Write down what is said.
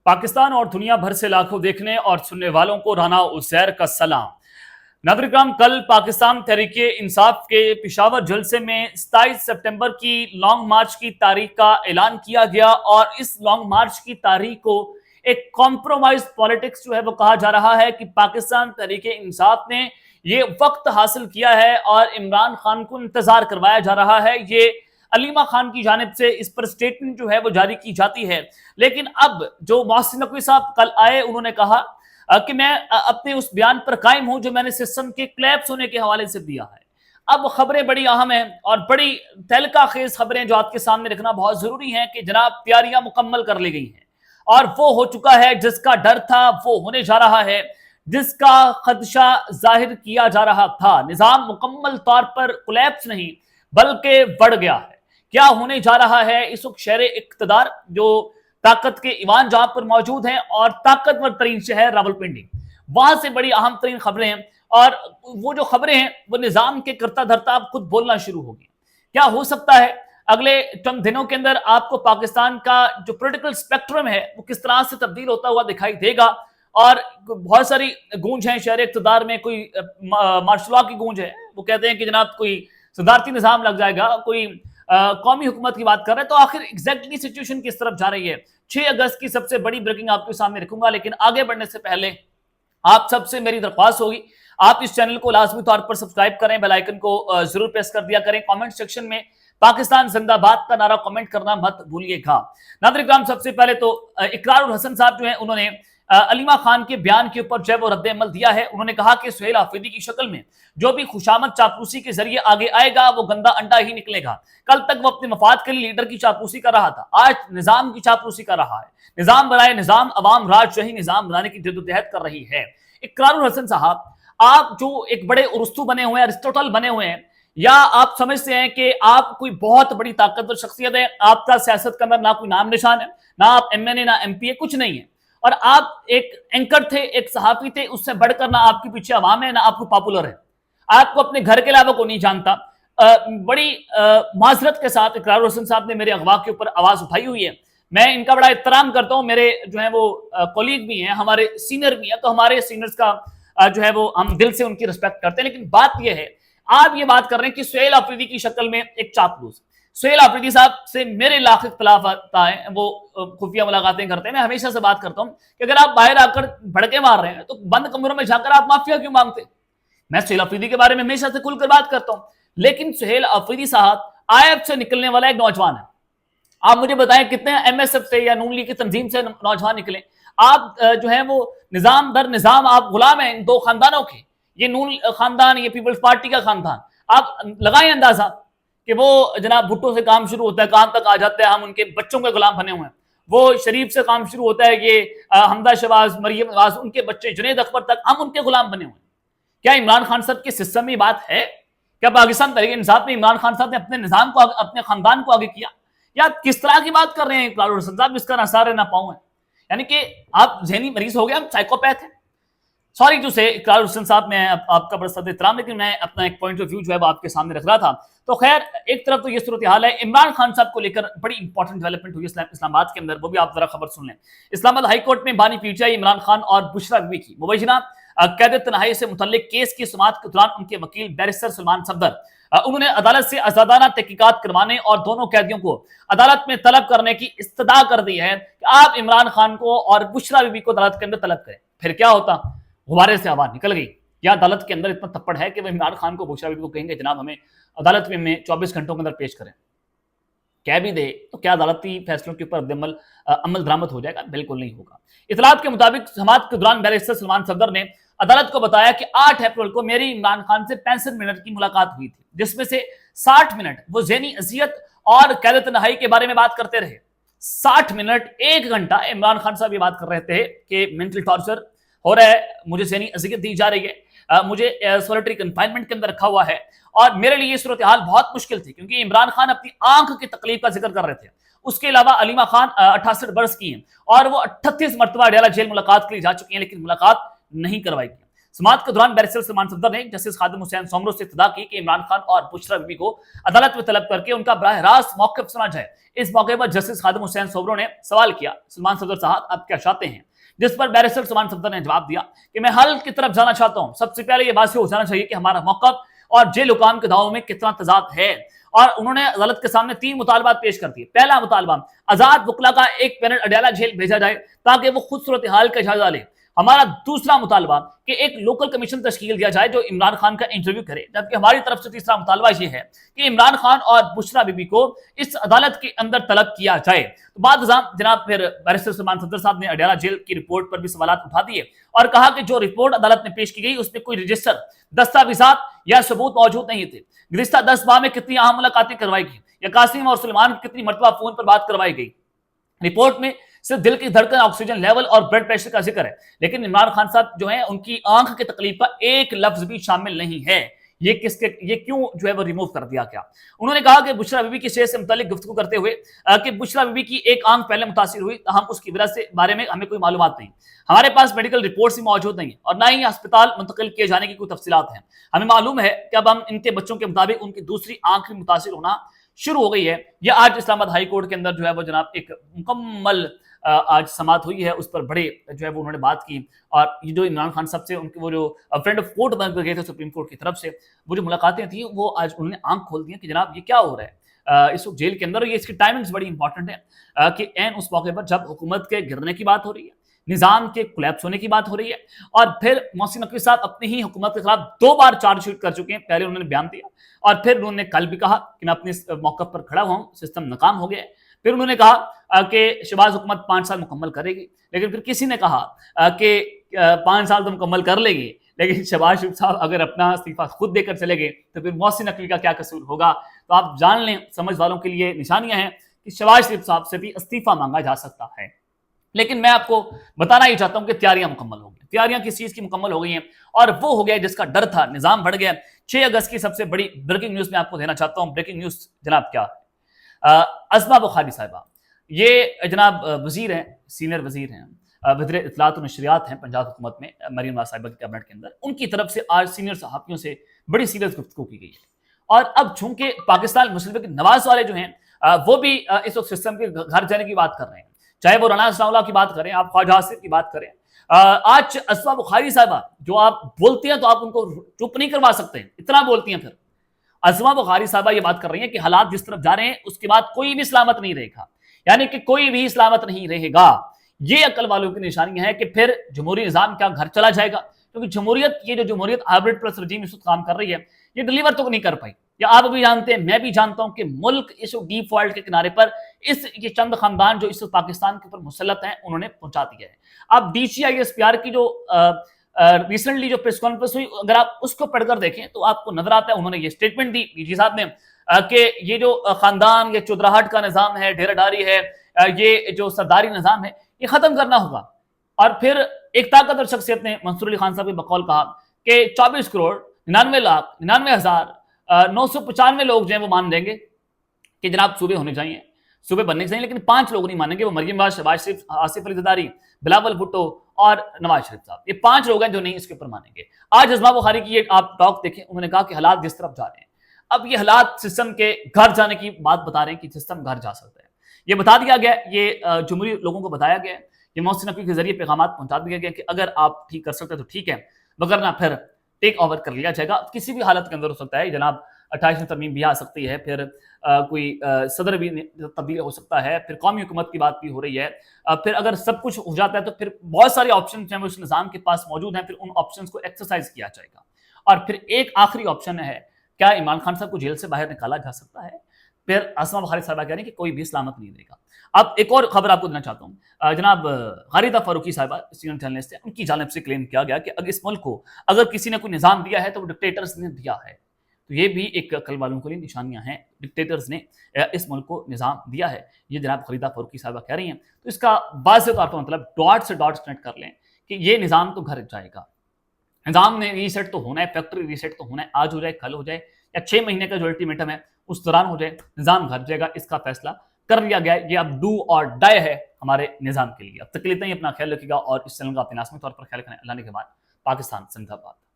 पाकिस्तान और दुनिया भर से लाखों देखने और सुनने वालों को राना उज़ैर का सलाम। नाज़रीन, कल पाकिस्तान तहरीके इंसाफ के पेशावर जलसे में 27 सितंबर की लॉन्ग मार्च की तारीख का ऐलान किया गया और इस लॉन्ग मार्च की तारीख को एक कॉम्प्रोमाइज पॉलिटिक्स जो है वो कहा जा रहा है कि पाकिस्तान तहरीके इंसाफ ने ये वक्त हासिल किया है और इमरान खान को इंतजार करवाया जा रहा है। ये अलीमा खान की जानिब से इस पर स्टेटमेंट जो है वो जारी की जाती है। लेकिन अब जो मोहसिन नकवी साहब कल आए, उन्होंने कहा कि मैं अपने उस बयान पर कायम हूं जो मैंने सिस्टम के क्लैप्स होने के हवाले से दिया है। अब खबरें बड़ी अहम हैं और बड़ी तहलका खेज खबरें जो आपके सामने रखना बहुत जरूरी है कि जनाब तैयारियां मुकम्मल कर ली गई हैं और वो हो चुका है। जिसका डर था वो होने जा रहा है, जिसका खदशा जाहिर किया जा रहा था, निजाम मुकम्मल तौर पर कोलैप्स नहीं बल्कि बढ़ गया है। क्या होने जा रहा है? इस वक्त शहर इक्तदार जो ताकत के ईवान जहां पर मौजूद हैं और ताकतवर तरीन शहर रावलपिंडी, वहां से बड़ी अहम तरीन खबरें हैं और वो जो खबरें हैं वो निजाम के करता धरता अब खुद बोलना शुरू हो गई। क्या हो सकता है अगले चंद दिनों के अंदर आपको पाकिस्तान का जो पॉलिटिकल स्पेक्ट्रम है वो किस तरह से तब्दील होता हुआ दिखाई देगा। और बहुत सारी गूंज है शहर इक्तदार में, कोई मार्शल लॉ की गूंज है, वो कहते हैं कि जनाब कोई सदारती निजाम लग जाएगा, कोई कौमी हुकूमत की बात कर रहे हैं। तो आखिर एग्जैक्टली सिचुएशन किस तरफ जा रही है? 6 अगस्त की सबसे बड़ी ब्रेकिंग आपके सामने रखूंगा, लेकिन आगे बढ़ने से पहले आप सबसे मेरी दरख्वास्त होगी आप इस चैनल को लाजमी तौर पर सब्सक्राइब करें, बेल आइकन को जरूर प्रेस कर दिया करें। कमेंट सेक्शन में पाकिस्तान जिंदाबाद का नारा कमेंट करना मत भूलिएगा। नाज़रीन, सबसे पहले तो इकरार उल हसन साहब जो है उन्होंने अलीमा खान के बयान के ऊपर जो है वो रद्द अमल दिया है। उन्होंने कहा कि सुहेल आफरीदी की शक्ल में जो भी खुशामद चापलूसी के जरिए आगे आएगा वो गंदा अंडा ही निकलेगा। कल तक वो अपने मफाद के लिए लीडर की चापलूसी कर रहा था, आज निजाम की चापलूसी कर रहा है। निजाम बनाए निजाम, अवाम राजशाही निजाम बनाने की जद्दोजहद कर रही है। इकरार उल हसन साहब, आप जो एक बड़े उरुस्तु बने हुए हैं, अरिस्टोटल बने हुए हैं, या आप समझते हैं कि आप कोई बहुत बड़ी ताकतवर शख्सियत है, आपका सियासत के अंदर ना कोई नाम निशान है, ना आप MNA ना MP कुछ नहीं है, और आप एक एंकर थे, एक सहाफी थे, उससे बढ़कर ना आपके पीछे अवाम है ना आपको पॉपुलर है, आपको अपने घर के अलावा को नहीं जानता। बड़ी माजरत के साथ इकरार हुसैन साहब ने मेरे अगवा के ऊपर आवाज उठाई हुई है। मैं इनका बड़ा एहतराम करता हूं, मेरे जो है वो कोलीग भी हैं, हमारे सीनियर भी हैं, तो हमारे सीनियर्स का जो है वो हम दिल से उनकी रिस्पेक्ट करते हैं। लेकिन बात यह है, आप ये बात कर रहे हैं कि सुहेल आफरीदी की शक्ल में एक चापलूस। सुहेल आफरीदी साहब से मेरे लाख इख्तलाफ आता है, वो खुफिया मुलाकातें करते हैं। मैं हमेशा से बात करता हूं कि अगर आप बाहर आकर भड़के मार रहे हैं तो बंद कमरों में जाकर आप माफिया क्यों मांगते? मैं सुहेल आफरीदी के बारे में हमेशा से खुलकर बात करता हूं, लेकिन सुहेल आफरीदी साहब आयब से निकलने वाला एक नौजवान है। आप मुझे बताएं कितने MSF से या नून लीग की तंजीम से नौजवान निकले? आप जो है वो निजाम दर निजाम आप गुलाम हैं इन दो खानदानों के, ये नून खानदान, ये पीपल्स पार्टी का खानदान। आप लगाएं अंदाजा कि वो जनाब भुट्टो से काम शुरू होता है, कहां तक आ जाता है, हम उनके बच्चों के गुलाम बने हुए हैं। वो शरीफ से काम शुरू होता है, ये हमदा शहबाज, मरियम नवाज, उनके बच्चे जुनैद अकबर तक हम उनके गुलाम बने हुए हैं। क्या इमरान खान साहब के सिस्टम में बात है? क्या पाकिस्तान तहरीक इंसाफ में इमरान खान साहब ने अपने निजाम को, अपने खानदान को आगे किया? या किस तरह की बात कर रहे हैं इकरार हुसैन साहब? इसका ना सारे ना पाऊं है, यानी कि आप जहनी मरीज हो गए, हम साइकोपैथ हैं। सॉरी टू से इकरार हुसैन साहब, मैं आपका बड़ा सद एहतराम, लेकिन मैं अपना एक पॉइंट ऑफ व्यू जो है आपके सामने रख रहा था। तो खैर, एक तरफ तो ये सूरत हाल है, इमरान खान साहब को लेकर बड़ी इंपॉर्टेंट डेवलपमेंट हुई इस्लामाबाद के अंदर, वो भी आप जरा खबर सुन लें। इस्लामाबाद हाई कोर्ट में बानी PTI इमरान खान और बुशरा बीबी की मुबैना कैद तनहाई से मुतल्लिक केस की समाअत के दौरान उनके वकील बैरिस्टर सलमान सफदर उन्होंने अदालत से आजादाना तहकीकात करवाने और दोनों कैदियों को अदालत में तलब करने की इस्तदा कर दी है कि आप इमरान खान को और बुशरा बीबी को अदालत के अंदर तलब करें। फिर क्या होता? गुब्बारे से आवाज निकल गई। या अदालत के अंदर इतना थप्पड़ है कि वो इमरान खान को, बुशरा बीबी को कहेंगे जनाब हमें अदालत में 24 घंटों के अंदर पेश करें। कह भी दे तो क्या अदालती फैसलों के ऊपर अमल दरामद हो जाएगा? बिल्कुल नहीं होगा। इतलात के मुताबिक समाअत के दौरान बैरिस्टर सलमान सफदर ने अदालत को बताया कि 8 अप्रैल को मेरी इमरान खान से 65 मिनट की मुलाकात हुई थी, जिसमें से 60 मिनट वो ज़हनी अजियत और कैद तन्हाई के बारे में बात करते रहे। 60 मिनट, 1 घंटा इमरान खान साहब ये बात कर रहे थे कि मेंटल टॉर्चर हो रहा है, मुझे ज़हनी अजियत दी जा रही है, मुझे सॉलिटरी कन्फाइनमेंट के अंदर रखा हुआ है, और मेरे लिए ये सूरत हाल बहुत मुश्किल थी क्योंकि इमरान खान अपनी आंख की तकलीफ का जिक्र कर रहे थे। उसके अलावा अलीमा खान 68 बरस की हैं और वो 38 मरतबा अडयाला जेल मुलाकात के लिए जा चुकी हैं, लेकिन मुलाकात नहीं करवाई गई। समाअत के दौरान बैरिस्टर सलमान सफदर ने जस्टिस खादिम हुसैन सोमरो से इत्तदा की कि इमरान खान और बुशरा बीबी को अदालत में तलब करके उनका बराह रास्त मौक़िफ़ सुना जाए। इस मौके पर जस्टिस खादिम हुसैन सोमरो ने सवाल किया, सलमान सफदर साहब आप क्या चाहते हैं? जिस पर बैरिस्टर सलमान सफदर ने जवाब दिया कि मैं हल की तरफ जाना चाहता हूं। सबसे पहले ये बात हो जाना चाहिए कि हमारा मौक़िफ़ और जेल हुकाम के दावों में कितना तजाद है। और उन्होंने अदालत के सामने 3 मुतालबात पेश कर दिए। पहला मुतालबा, आजाद वकला का एक पैनल अडयाला जेल भेजा जाए ताकि वो खुद सूरत हाल का जायजा ले। हमारा दूसरा मुतालबा कि एक लोकल कमीशन तश्कील दिया जाए जो इमरान खान का इंटरव्यू करे। जबकि हमारी तरफ से तीसरा मुतालबा ये है कि इमरान खान और बुशरा बीबी को इस अदालत के अंदर तलब किया जाए। तो बाद जनाब फिर बैरिस्टर सलमान सफदर साहब ने अडयाला जेल की रिपोर्ट पर भी सवाल उठा दिए और कहा कि जो रिपोर्ट अदालत में पेश की गई उसमें कोई रजिस्टर, दस्तावेजात या सबूत मौजूद नहीं थे। गुज़िश्ता 10 माह में कितनी अहम मुलाकातें करवाई गई या कासिम और सलमान की कितनी मरतबा फोन पर बात करवाई गई। रिपोर्ट में सिर्फ दिल की धड़कन, ऑक्सीजन लेवल और ब्लड प्रेशर का जिक्र है, लेकिन इमरान खान साहब जो है उनकी आंख की तकलीफ का एक लफ्ज भी शामिल नहीं है। ये क्यों जो है वो रिमूव कर दिया गया? उन्होंने कहा कि बुशरा बीबी की सेहत से मुतालिक गुफ्तगू करते हुए कि बुशरा बीबी की एक आंख पहले मुतासिर हुई, हम उसकी वजह से बारे में हमें कोई मालूमात नहीं, हमारे पास मेडिकल रिपोर्ट्स भी मौजूद नहीं और ना ही अस्पताल मुंतकिल किए जाने की कोई तफसीलात हैं। हमें मालूम है कि अब हम इनके बच्चों के मुताबिक उनकी दूसरी आंख भी मुतासिर होना शुरू हो गई है। यह आज इस्लामाबाद हाई कोर्ट के अंदर जो है वो जनाब एक मुकम्मल आज समाअत हुई है, उस पर बड़े जो है वो उन्होंने बात की। और ये जो इमरान खान साहब से उनके वो जो फ्रेंड ऑफ कोर्ट बन गए थे सुप्रीम कोर्ट की तरफ से, वो जो मुलाकातें थी वो आज उन्होंने आंख खोल दी कि जनाब ये क्या हो रहा है इस वक्त जेल के अंदर। और ये इसकी टाइमिंग्स बड़ी इंपॉर्टेंट है कि एन उस मौके पर जब हुकूमत के गिरने की बात हो रही है, निज़ाम के कोलैप्स होने की बात हो रही है और फिर मोहसिन नकवी साहब अपनी ही हुकूमत के खिलाफ 2 बार चार्जशीट कर चुके हैं। पहले उन्होंने बयान दिया और फिर उन्होंने कल भी कहा कि मैं अपने मौक़िफ़ पर खड़ा हुआ हूं, सिस्टम नाकाम हो गया है। फिर उन्होंने कहा कि शहबाज हुकूमत 5 साल मुकम्मल करेगी, लेकिन फिर किसी ने कहा कि 5 साल तो मुकम्मल कर लेगी, लेकिन शहबाज शरीफ साहब अगर अपना इस्तीफा खुद देकर चले गए तो फिर मोहसिन नकवी का क्या कसूर होगा? तो आप जान लें, समझ वालों के लिए निशानियां हैं कि शहबाज शरीफ साहब से भी इस्तीफा मांगा जा सकता है। लेकिन मैं आपको बताना ही चाहता हूं कि तैयारियां मुकम्मल हो गई। तैयारियां किस चीज की मुकम्मल हो गई हैं? और वो हो गया जिसका डर था, निजाम बढ़ गया। 6 अगस्त की सबसे बड़ी ब्रेकिंग न्यूज मैं आपको देना चाहता हूं। ब्रेकिंग न्यूज जनाब क्या है? असमा बुखारी साहिबा, ये जनाब वजीर हैं, सीनियर वजीर हैं, वज़ीर इत्तलात और नशरियात हैं पंजाब हुकूमत में, मरीम नवाज साहिबा की कैबिनेट के अंदर। उनकी तरफ से आज सीनियर सहाफ़ियों से बड़ी सीरियस गुफ्तगू की गई है। और अब चूंकि पाकिस्तान मुस्लिम लीग नवाज वाले जो हैं वो भी इस वक्त सिस्टम के घर जाने की बात कर रहे हैं, चाहे वो राना असनाउल्लाह की बात करें, आप ख्वाजा आसिफ की बात करें। आज असमा बुखारी साहिबा जो आप बोलती हैं तो आप उनको चुप नहीं करवा सकते, इतना बोलती हैं। फिर असमा बुखारी साहिबा ये बात कर रही हैं कि हालात जिस तरफ जा रहे हैं उसके बाद कोई भी सलामत नहीं रहेगा, यानी कि कोई भी सलामत नहीं रहेगा। ये अकल वालों की निशानी है कि फिर जमहूरी निज़ाम क्या घर चला जाएगा? क्योंकि जमहूरियत, ये जो जमहूरियत हाइब्रिड प्लस रजीम इस वक्त काम कर रही है, ये डिलीवर तो नहीं कर पाई। या आप भी जानते हैं, मैं भी जानता हूं कि मुल्क इस डीप फॉल्ट के किनारे पर ये चंद खानदान जो इस पाकिस्तान के ऊपर मुसल्लत हैं उन्होंने पहुंचा दिया है। अब DCISPR की जो रिसेंटली जो प्रेस कॉन्फ्रेंस हुई, अगर आप उसको पढ़कर देखें तो आपको नजर आता है, उन्होंने ये स्टेटमेंट दी DG साहब ने कि ये जो खानदान, ये चुदराहट का निज़ाम है, डेराडारी है, ये जो सरदारी निज़ाम है, ये खत्म करना होगा। और फिर एक ताकतवर शख्सियत ने मंसूर अली खान साहब के बकौल कहा कि 24 करोड़ 99 लाख 99,995 लोग जो है वो मान लेंगे कि जनाब सूबे होने चाहिए, सूबे बनने चाहिए, लेकिन 5 लोग नहीं मानेंगे। वो मरियम बाज, शहबाज शरीफ, आसिफ अली ज़रदारी, बिलावल भुट्टो और नवाज शरीफ साहब, ये 5 लोग हैं जो नहीं इसके ऊपर मानेंगे। आज असमा बुखारी की ये आप टॉक देखें, उन्होंने कहा कि हालात जिस तरफ जा रहे हैं, अब ये हालात सिस्टम के घर जाने की बात बता रहे हैं कि सिस्टम घर जा सकता है। ये बता दिया गया, ये जमहूरी लोगों को बताया गया, ये मोहसिन नकवी के जरिए पैगाम पहुंचा दिया गया कि अगर आप ठीक कर सकते हैं तो ठीक है, मगर ना फिर टेक ओवर कर लिया जाएगा। किसी भी हालत के अंदर हो सकता है जनाब, 28 में तरमीम भी आ सकती है, फिर कोई सदर भी तब्दील हो सकता है, फिर कौमी हुकूमत की बात भी हो रही है। फिर अगर सब कुछ हो जाता है तो फिर बहुत सारे ऑप्शन हैं वो इस निज़ाम के पास मौजूद हैं, फिर उन ऑप्शन को एक्सरसाइज किया जाएगा। और फिर एक आखिरी ऑप्शन है, क्या इमरान खान साहब को जेल से बाहर निकाला जा सकता है? फिर असमा बुखारी साहब कह रहे हैं कि कोई भी सलामत नहीं रहेगा। अब एक और खबर आपको देना चाहता हूँ, जनाब गालिदा फारूकी साहिबा सीनियर जर्नलिस्ट है, उनकी जानिब से क्लेम किया गया कि अगर इस मुल्क को अगर किसी ने कोई निज़ाम दिया है तो वो डिक्टेटर्स ने दिया है। तो ये भी एक अकल वालों के लिए निशानियां हैं, डिक्टेटर्स ने इस मुल्क को निज़ाम दिया है, ये जनाब गालिदा फारूकी साहिबा कह रही हैं। तो इसका वाज़ेह तौर पर मतलब डॉट से डॉट कनेक्ट कर लें कि ये निज़ाम तो घर जाएगा, निज़ाम ने रीसेट तो होना है, फैक्ट्री रीसेट तो होना है, आज हो जाए, कल हो जाए, या 6 महीने का जो अल्टीमेटम है उस दौरान हो जाए, निज़ाम घर जाएगा, इसका फैसला कर लिया गया है। ये अब डू और डाई है हमारे निज़ाम के लिए। अब तक के लिए इतना ही, अपना ख्याल रखिएगा और इस चैनल का अपने नाज़िम तौर पर ख्याल रखना। अल्लाह ने के बाद پاکستان زندہ باد.